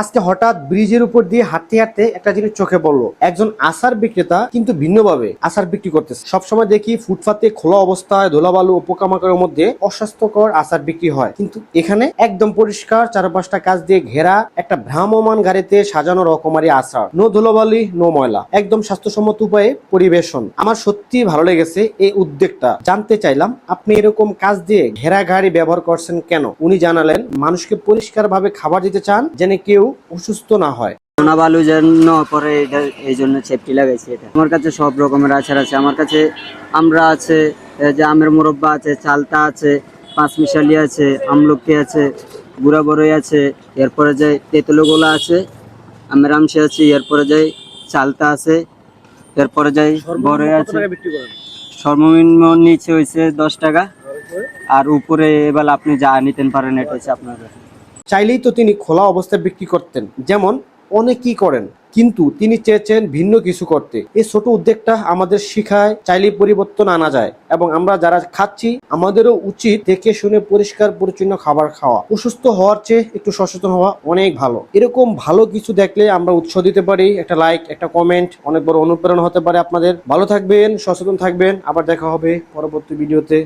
আজকে হঠাৎ ব্রিজের উপর দিয়ে হাঁটতে হাঁটতে একটা জিনিস চোখে পড়লো। একজন আচার বিক্রেতা কিন্তু ভিন্নভাবে আচার বিক্রি করতেছে। সবসময় দেখি ফুটপাতে খোলা অবস্থায় ধুলাবালু ও পোকামাকড়ের মধ্যে অস্বাস্থ্যকর আচার বিক্রি হয়, কিন্তু এখানে একদম পরিষ্কার, চারপাশটা কাজ দিয়ে ঘেরা একটা ভ্রাম্যমান গাড়িতে সাজানো রকমারি আচার। নো ধুলাবালি, নো ময়লা, একদম স্বাস্থ্যসম্মত উপায়ে পরিবেশন। আমার সত্যি ভালো লেগেছে এই উদ্যোগটা। জানতে চাইলাম আপনি এরকম কাজ দিয়ে ঘেরা গাড়ি ব্যবহার করছেন কেন। উনি জানালেন মানুষকে পরিষ্কার ভাবে খাবার দিতে চান, যেন কেউ অসুস্থ না হয়। সোনা বালু যেন পরে এটা এই জন্য সেফটি লাগাইছে। এটা আমার কাছে সব রকমের আচার আছে। আমার কাছে আমরা আছে, যে আমের মোরব্বা আছে, চালতা আছে, পাঁচমিশালি আছে, আমলকি আছে, গুড়া বড়ই আছে, এরপরে যায় তেঁতুলো গোলা আছে, আমের আমসি আছে, এরপরে যায় চালতা আছে, এরপরে যায় বড়ই আছে। সর্বনিম্ন নিচে হয়েছে 10 টাকা, আর উপরে এবার আপনি যা নিতেন পারেন, এটা হচ্ছে আপনার। চাইলেই তো তিনি খোলা অবস্থায় বিক্রি করতেন, যেমন অনেকেই করেন, কিন্তু তিনি চেয়েছেন ভিন্ন কিছু করতে। এই ছোট উদ্যোগটা আমাদের শিখায় চাইলেই পরিবর্তন আনা যায়, এবং আমরা যারা খাচ্ছি আমাদেরও উচিত দেখে শুনে পরিষ্কার পরিচ্ছন্ন খাবার খাওয়া। অসুস্থ হওয়ার চেয়ে একটু সচেতন হওয়া অনেক ভালো। এরকম ভালো কিছু দেখলে আমরা উৎসাহ দিতে পারি। একটা লাইক, একটা কমেন্ট অনেক বড় অনুপ্রেরণা হতে পারে আপনাদের। ভালো থাকবেন, সচেতন থাকবেন। আবার দেখা হবে পরবর্তী ভিডিওতে।